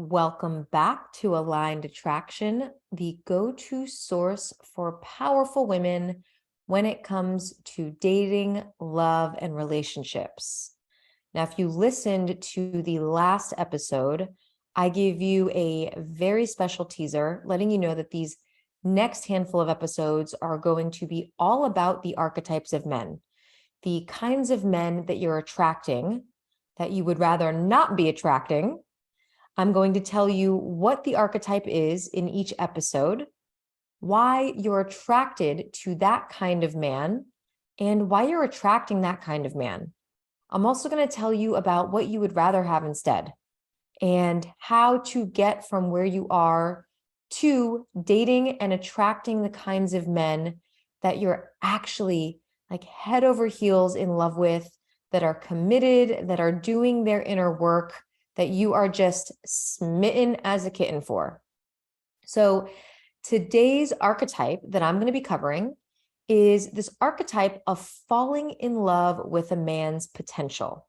Welcome back to Aligned Attraction, the go-to source for powerful women when it comes to dating, love, and relationships. Now, if you listened to the last episode, I gave you a very special teaser letting you know that these next handful of episodes are going to be all about the archetypes of men, the kinds of men that you're attracting that you would rather not be attracting. I'm going to tell you what the archetype is in each episode, why you're attracted to that kind of man, and why you're attracting that kind of man. I'm also going to tell you about what you would rather have instead and how to get from where you are to dating and attracting the kinds of men that you're actually like head over heels in love with, that are committed, that are doing their inner work, that you are just smitten as a kitten for. So today's archetype that I'm going to be covering is this archetype of falling in love with a man's potential,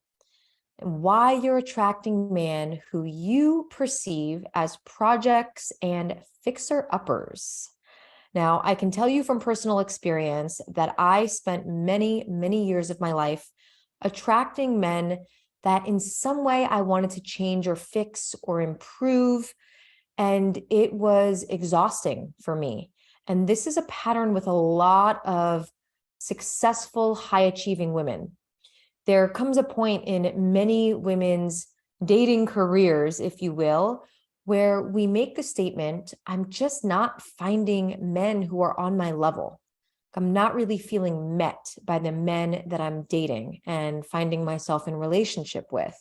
and why you're attracting men who you perceive as projects and fixer-uppers. Now, I can tell you from personal experience that I spent many, many years of my life attracting men that in some way I wanted to change or fix or improve. And it was exhausting for me. And this is a pattern with a lot of successful, high achieving women. There comes a point in many women's dating careers, if you will, where we make the statement, I'm just not finding men who are on my level. I'm not really feeling met by the men that I'm dating and finding myself in relationship with.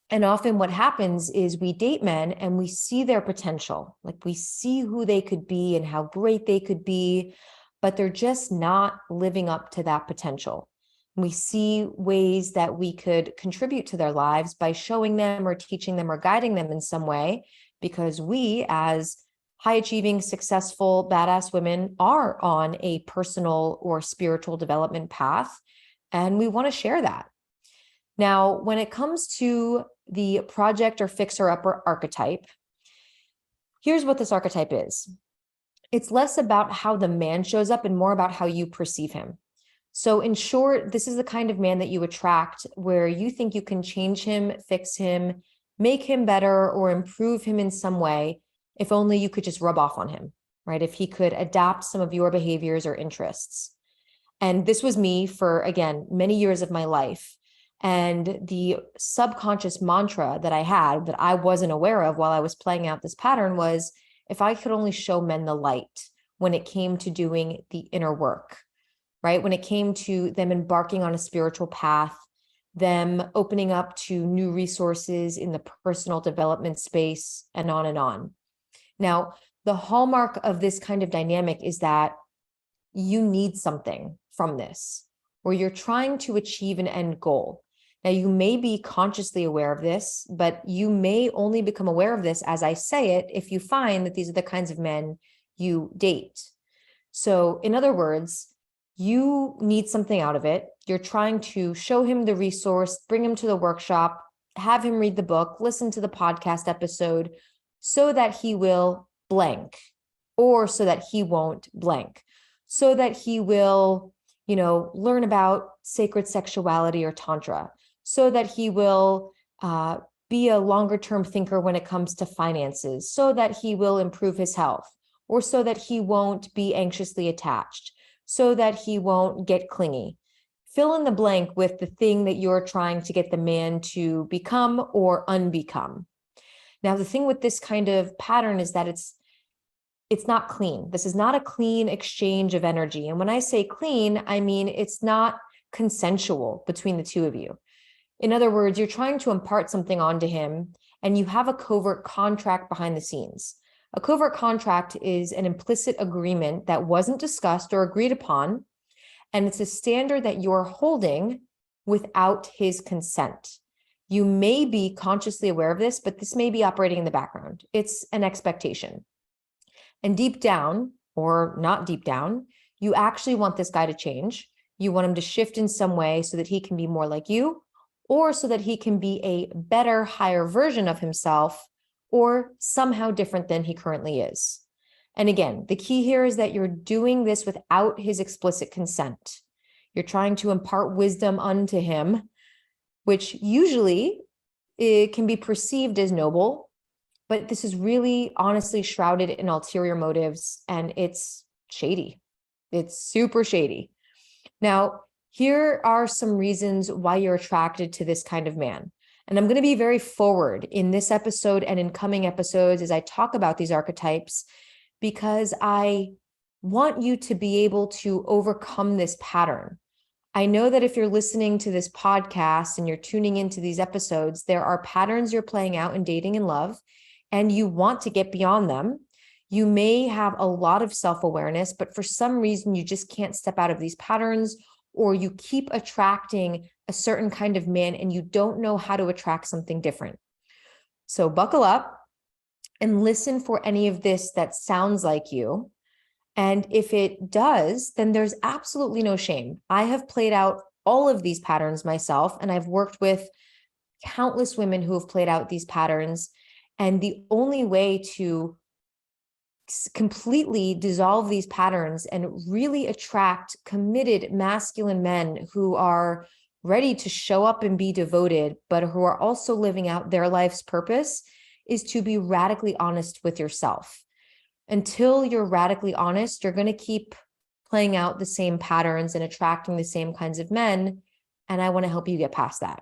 And often what happens is we date men and we see their potential, like we see who they could be and how great they could be, but they're just not living up to that potential. We see ways that we could contribute to their lives by showing them or teaching them or guiding them in some way, because we, as high achieving, successful, badass women, are on a personal or spiritual development path, and we want to share that. Now, when it comes to the project or fixer-upper archetype, here's what this archetype is. It's less about how the man shows up and more about how you perceive him. So in short, this is the kind of man that you attract where you think you can change him, fix him, make him better, or improve him in some way, if only you could just rub off on him, right? If he could adapt some of your behaviors or interests. And this was me for, again, many years of my life. And the subconscious mantra that I had that I wasn't aware of while I was playing out this pattern was, if I could only show men the light when it came to doing the inner work, right? When it came to them embarking on a spiritual path, them opening up to new resources in the personal development space, and on and on. Now, the hallmark of this kind of dynamic is that you need something from this, or you're trying to achieve an end goal. Now, you may be consciously aware of this, but you may only become aware of this as I say it if you find that these are the kinds of men you date. So, in other words, you need something out of it. You're trying to show him the resource, bring him to the workshop, have him read the book, listen to the podcast episode, so that he will blank, or so that he won't blank, so that he will, learn about sacred sexuality or tantra, so that he will be a longer term thinker when it comes to finances, so that he will improve his health, or so that he won't be anxiously attached, so that he won't get clingy. Fill in the blank with the thing that you're trying to get the man to become or unbecome. Now, the thing with this kind of pattern is that it's not clean. This is not a clean exchange of energy. And when I say clean, I mean it's not consensual between the two of you. In other words, you're trying to impart something onto him, and you have a covert contract behind the scenes. A covert contract is an implicit agreement that wasn't discussed or agreed upon, and it's a standard that you're holding without his consent. You may be consciously aware of this, but this may be operating in the background. It's an expectation. And deep down, or not deep down, you actually want this guy to change. You want him to shift in some way so that he can be more like you, or so that he can be a better, higher version of himself, or somehow different than he currently is. And again, the key here is that you're doing this without his explicit consent. You're trying to impart wisdom unto him, which usually it can be perceived as noble, but this is really honestly shrouded in ulterior motives, and it's shady. It's super shady. Now, here are some reasons why you're attracted to this kind of man. And I'm going to be very forward in this episode and in coming episodes as I talk about these archetypes, because I want you to be able to overcome this pattern. I know that if you're listening to this podcast and you're tuning into these episodes, there are patterns you're playing out in dating and love, and you want to get beyond them. You may have a lot of self-awareness, but for some reason, you just can't step out of these patterns, or you keep attracting a certain kind of man and you don't know how to attract something different. So buckle up and listen for any of this that sounds like you. And if it does, then there's absolutely no shame. I have played out all of these patterns myself, and I've worked with countless women who have played out these patterns. And the only way to completely dissolve these patterns and really attract committed masculine men who are ready to show up and be devoted, but who are also living out their life's purpose, is to be radically honest with yourself. Until you're radically honest, you're going to keep playing out the same patterns and attracting the same kinds of men. And I want to help you get past that.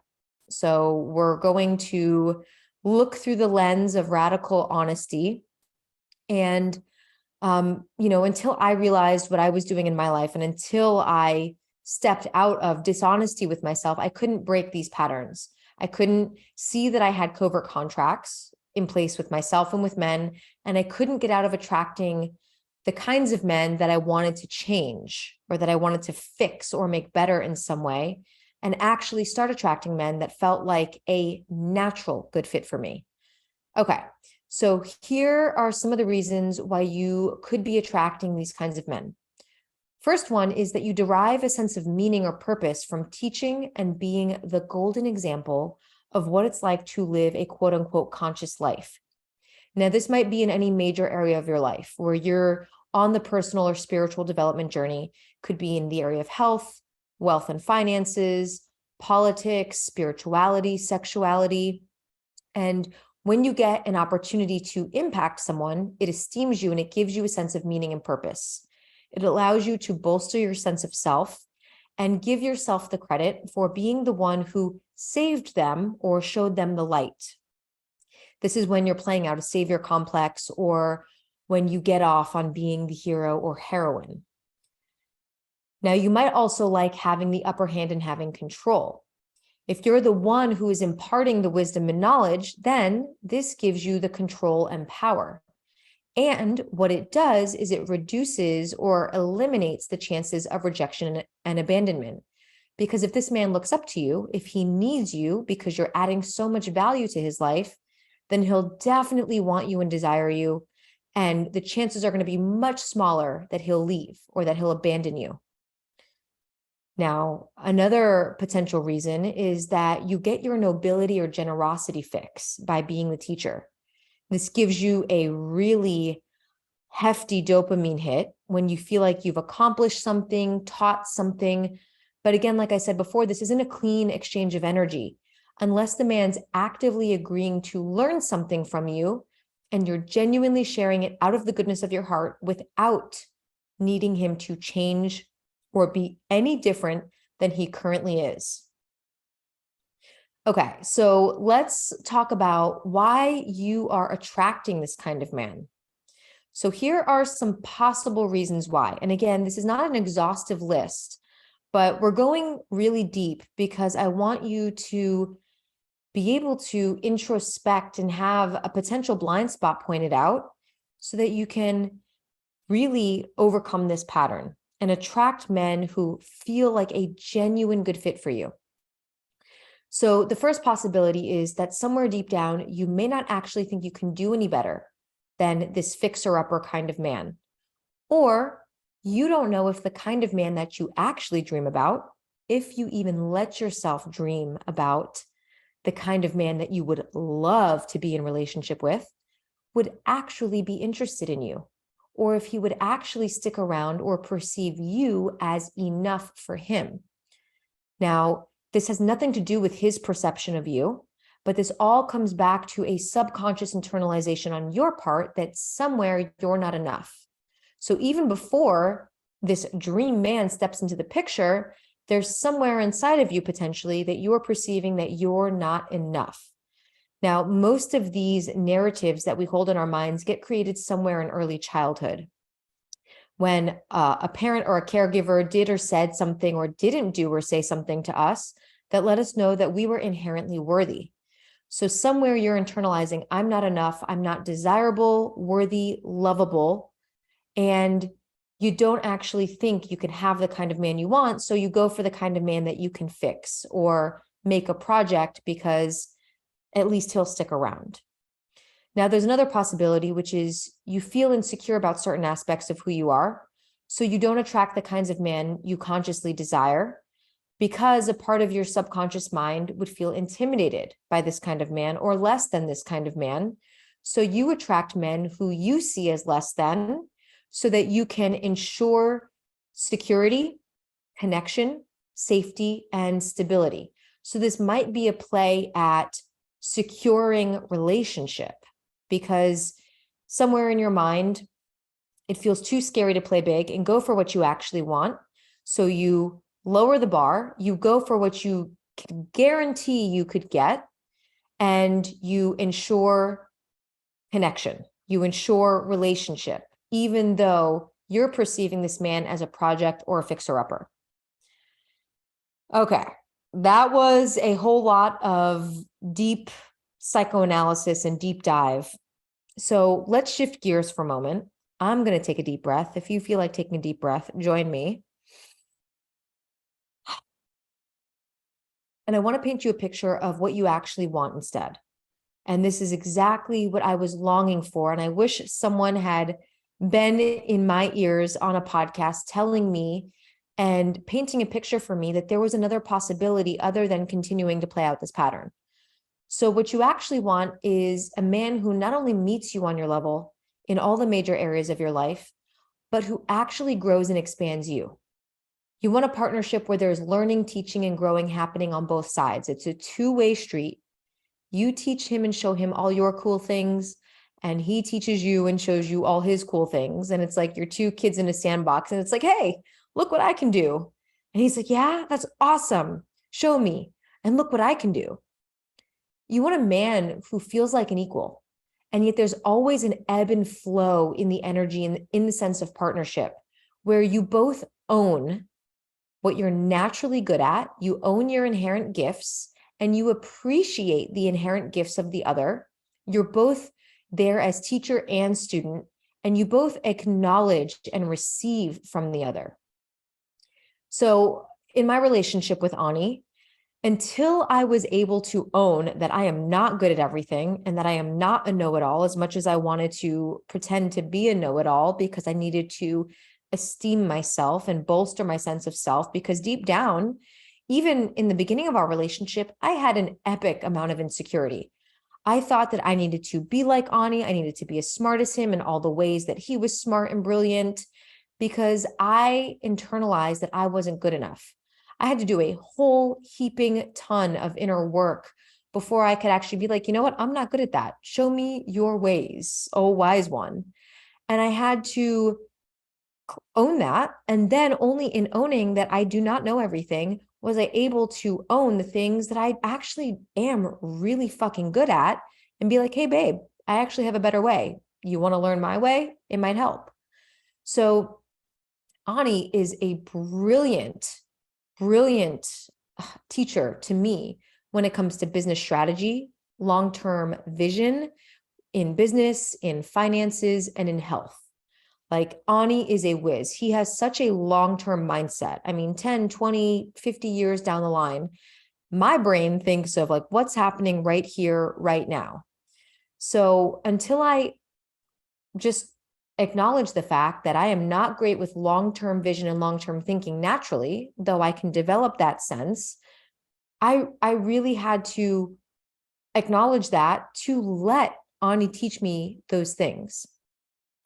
So we're going to look through the lens of radical honesty. And, until I realized what I was doing in my life, and until I stepped out of dishonesty with myself, I couldn't break these patterns. I couldn't see that I had covert contracts in place with myself and with men, and I couldn't get out of attracting the kinds of men that I wanted to change, or that I wanted to fix or make better in some way, and actually start attracting men that felt like a natural good fit for me. Okay, so here are some of the reasons why you could be attracting these kinds of men. First one is that you derive a sense of meaning or purpose from teaching and being the golden example of what it's like to live a quote unquote conscious life. Now, this might be in any major area of your life where you're on the personal or spiritual development journey. Could be in the area of health, wealth and finances, politics, spirituality, sexuality. And when you get an opportunity to impact someone, it esteems you and it gives you a sense of meaning and purpose. It allows you to bolster your sense of self and give yourself the credit for being the one who saved them or showed them the light. This is when you're playing out a savior complex, or when you get off on being the hero or heroine. Now, you might also like having the upper hand and having control. If you're the one who is imparting the wisdom and knowledge, then this gives you the control and power. And what it does is it reduces or eliminates the chances of rejection and abandonment. Because if this man looks up to you, if he needs you because you're adding so much value to his life, then he'll definitely want you and desire you. And the chances are going to be much smaller that he'll leave or that he'll abandon you. Now, another potential reason is that you get your nobility or generosity fix by being the teacher. This gives you a really hefty dopamine hit when you feel like you've accomplished something, taught something. But again, like I said before, this isn't a clean exchange of energy. Unless the man's actively agreeing to learn something from you and you're genuinely sharing it out of the goodness of your heart without needing him to change or be any different than he currently is. Okay, so let's talk about why you are attracting this kind of man. So here are some possible reasons why. And again, this is not an exhaustive list, but we're going really deep because I want you to be able to introspect and have a potential blind spot pointed out so that you can really overcome this pattern and attract men who feel like a genuine good fit for you. So the first possibility is that somewhere deep down, you may not actually think you can do any better than this fixer-upper kind of man. Or you don't know if the kind of man that you actually dream about if you even let yourself dream about the kind of man that you would love to be in relationship with, would actually be interested in you, or if he would actually stick around or perceive you as enough for him. Now, this has nothing to do with his perception of you, but this all comes back to a subconscious internalization on your part that somewhere you're not enough. So even before this dream man steps into the picture, there's somewhere inside of you potentially that you're perceiving that you're not enough. Now, most of these narratives that we hold in our minds get created somewhere in early childhood. When a parent or a caregiver did or said something or didn't do or say something to us that let us know that we were inherently worthy. So somewhere you're internalizing, I'm not enough, I'm not desirable, worthy, lovable, and you don't actually think you can have the kind of man you want. So you go for the kind of man that you can fix or make a project because at least he'll stick around. Now, there's another possibility, which is you feel insecure about certain aspects of who you are. So you don't attract the kinds of man you consciously desire because a part of your subconscious mind would feel intimidated by this kind of man or less than this kind of man. So you attract men who you see as less than so that you can ensure security, connection, safety, and stability. So this might be a play at securing relationship because somewhere in your mind, it feels too scary to play big and go for what you actually want. So you lower the bar, you go for what you can guarantee you could get, and you ensure connection, you ensure relationship, even though you're perceiving this man as a project or a fixer-upper. Okay, that was a whole lot of deep psychoanalysis and deep dive. So let's shift gears for a moment. I'm going to take a deep breath. If you feel like taking a deep breath, join me. And I want to paint you a picture of what you actually want instead. And this is exactly what I was longing for. And I wish someone had been in my ears on a podcast telling me and painting a picture for me that there was another possibility other than continuing to play out this pattern. So what you actually want is a man who not only meets you on your level in all the major areas of your life, but who actually grows and expands you. You want a partnership where there's learning, teaching, and growing happening on both sides. It's a two-way street. You teach him and show him all your cool things, and he teaches you and shows you all his cool things. And it's like you're two kids in a sandbox, and it's like, hey, look what I can do. And he's like, yeah, that's awesome. Show me. And look what I can do. You want a man who feels like an equal, and yet there's always an ebb and flow in the energy and in the sense of partnership, where you both own what you're naturally good at, you own your inherent gifts, and you appreciate the inherent gifts of the other. You're both there as teacher and student, and you both acknowledge and receive from the other. So in my relationship with Ani, until I was able to own that I am not good at everything and that I am not a know-it-all, as much as I wanted to pretend to be a know-it-all because I needed to esteem myself and bolster my sense of self, because deep down, even in the beginning of our relationship, I had an epic amount of insecurity. I thought that I needed to be like Ani. I needed to be as smart as him in all the ways that he was smart and brilliant, because I internalized that I wasn't good enough. I had to do a whole heaping ton of inner work before I could actually be like, you know what? I'm not good at that. Show me your ways, oh wise one. And I had to own that. And then only in owning that I do not know everything was I able to own the things that I actually am really fucking good at and be like, hey, babe, I actually have a better way. You want to learn my way? It might help. So Ani is a brilliant teacher to me when it comes to business strategy, long-term vision in business, in finances, and in health. Like Ani is a whiz. He has such a long-term mindset. I mean, 10, 20, 50 years down the line, my brain thinks of like what's happening right here, right now. So until I just acknowledge the fact that I am not great with long-term vision and long-term thinking naturally, though I can develop that sense. I really had to acknowledge that to let Ani teach me those things.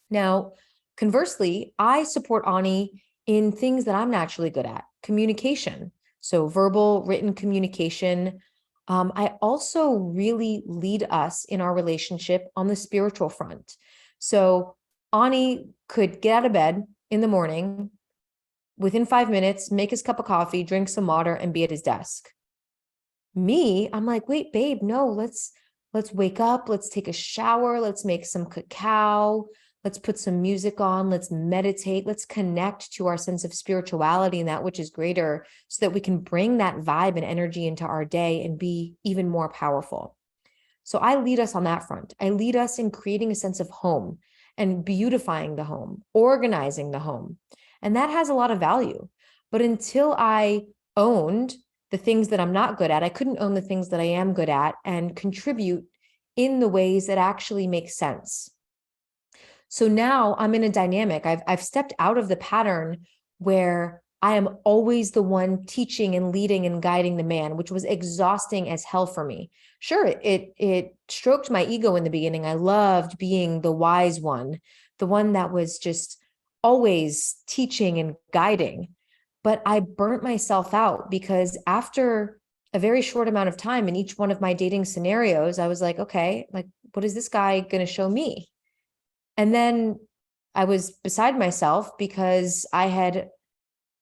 Now, conversely, I support Ani in things that I'm naturally good at, communication. So verbal, written communication. I also really lead us in our relationship on the spiritual front. So Ani could get out of bed in the morning, within 5 minutes, make his cup of coffee, drink some water, and be at his desk. Me, I'm like, wait, babe, no, let's wake up, let's take a shower, let's make some cacao, let's put some music on, let's meditate, let's connect to our sense of spirituality and that which is greater so that we can bring that vibe and energy into our day and be even more powerful. So I lead us on that front. I lead us in creating a sense of home and beautifying the home, organizing the home. And that has a lot of value. But until I owned the things that I'm not good at, I couldn't own the things that I am good at and contribute in the ways that actually make sense. So now I'm in a dynamic. I've stepped out of the pattern where I am always the one teaching and leading and guiding the man, which was exhausting as hell for me. Sure, it stroked my ego in the beginning. I loved being the wise one, the one that was just always teaching and guiding. But I burnt myself out because after a very short amount of time in each one of my dating scenarios, I was like, okay, like, what is this guy going to show me? And then I was beside myself because I had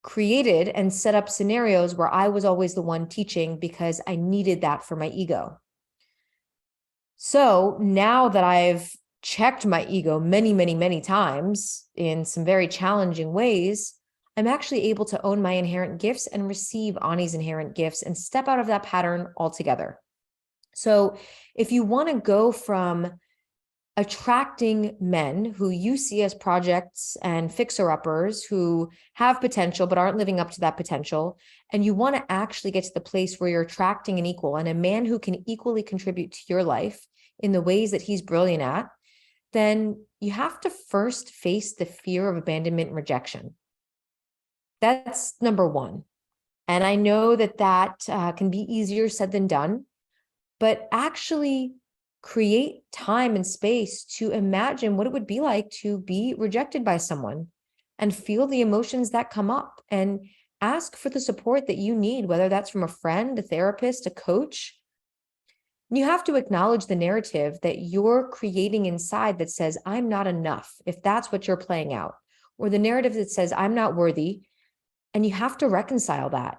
created and set up scenarios where I was always the one teaching because I needed that for my ego. So now that I've checked my ego many, many, many times in some very challenging ways, I'm actually able to own my inherent gifts and receive Ani's inherent gifts and step out of that pattern altogether. So if you want to go from attracting men who you see as projects and fixer-uppers who have potential but aren't living up to that potential, and you want to actually get to the place where you're attracting an equal and a man who can equally contribute to your life in the ways that he's brilliant at, then you have to first face the fear of abandonment and rejection. That's number one. And I know that can be easier said than done, but actually create time and space to imagine what it would be like to be rejected by someone and feel the emotions that come up and ask for the support that you need, whether that's from a friend, a therapist, a coach. You have to acknowledge the narrative that you're creating inside that says, I'm not enough, if that's what you're playing out, or the narrative that says, I'm not worthy. And you have to reconcile that.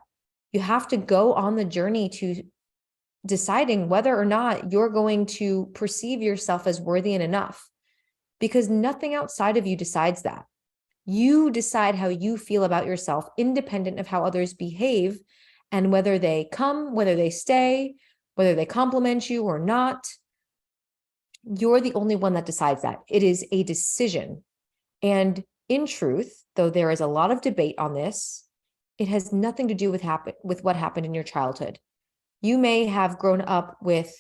You have to go on the journey to deciding whether or not you're going to perceive yourself as worthy and enough, because nothing outside of you decides that. You decide how you feel about yourself, independent of how others behave and whether they come, whether they stay, whether they compliment you or not. You're the only one that decides that. It is a decision. And in truth, though there is a lot of debate on this, it has nothing to do with what happened in your childhood. You may have grown up with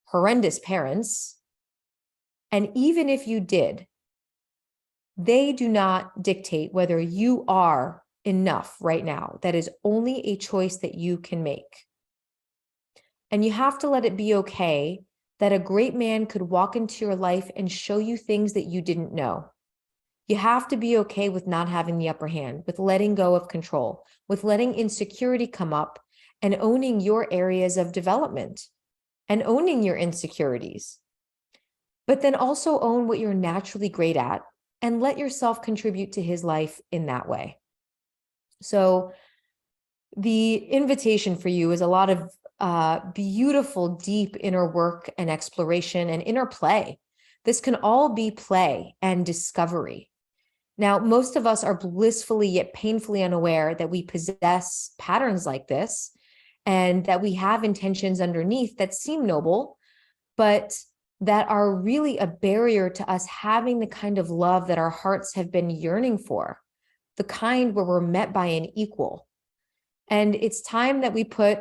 horrendous parents, and even if you did, they do not dictate whether you are enough right now. That is only a choice that you can make. And you have to let it be okay that a great man could walk into your life and show you things that you didn't know. You have to be okay with not having the upper hand, with letting go of control, with letting insecurity come up and owning your areas of development and owning your insecurities. But then also own what you're naturally great at and let yourself contribute to his life in that way. So the invitation for you is a lot of beautiful, deep inner work and exploration and inner play. This can all be play and discovery. Now, most of us are blissfully yet painfully unaware that we possess patterns like this and that we have intentions underneath that seem noble, but that are really a barrier to us having the kind of love that our hearts have been yearning for, the kind where we're met by an equal. And it's time that we put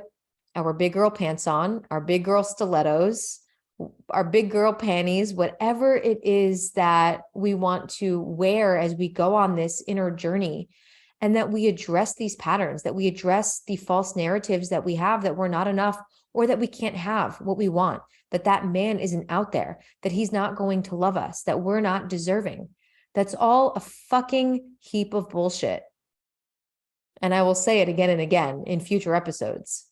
our big girl pants on, our big girl stilettos, our big girl panties, whatever it is that we want to wear as we go on this inner journey, and that we address these patterns, that we address the false narratives that we have that we're not enough or that we can't have what we want, that that man isn't out there, that he's not going to love us, that we're not deserving. That's all a fucking heap of bullshit. And I will say it again and again in future episodes,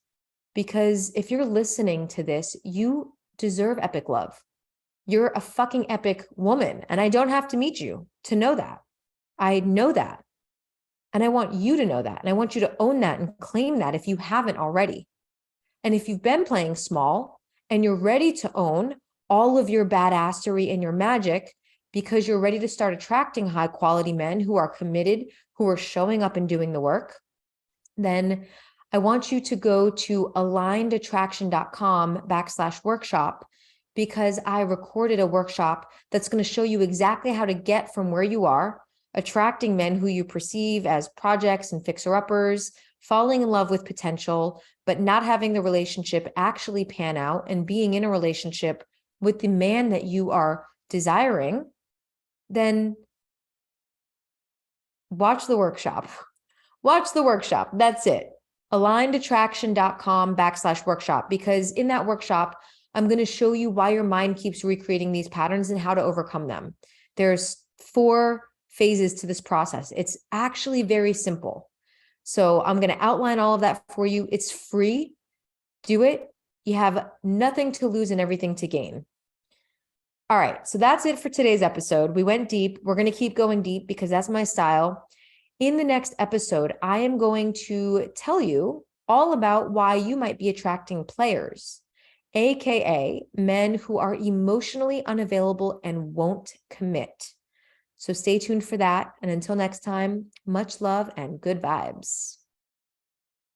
because if you're listening to this, you deserve epic love. You're a fucking epic woman, and I don't have to meet you to know that. I know that. And I want you to know that. And I want you to own that and claim that if you haven't already. And if you've been playing small and you're ready to own all of your badassery and your magic because you're ready to start attracting high quality men who are committed, who are showing up and doing the work, then I want you to go to alignedattraction.com/workshop, because I recorded a workshop that's going to show you exactly how to get from where you are, attracting men who you perceive as projects and fixer-uppers, falling in love with potential, but not having the relationship actually pan out, and being in a relationship with the man that you are desiring, then watch the workshop. Watch the workshop. That's it. Alignedattraction.com/workshop, because in that workshop, I'm going to show you why your mind keeps recreating these patterns and how to overcome them. There's 4 phases to this process. It's actually very simple. So I'm going to outline all of that for you. It's free. Do it. You have nothing to lose and everything to gain. All right. So that's it for today's episode. We went deep. We're going to keep going deep because that's my style. In the next episode, I am going to tell you all about why you might be attracting players, AKA men who are emotionally unavailable and won't commit. So stay tuned for that. And until next time, much love and good vibes.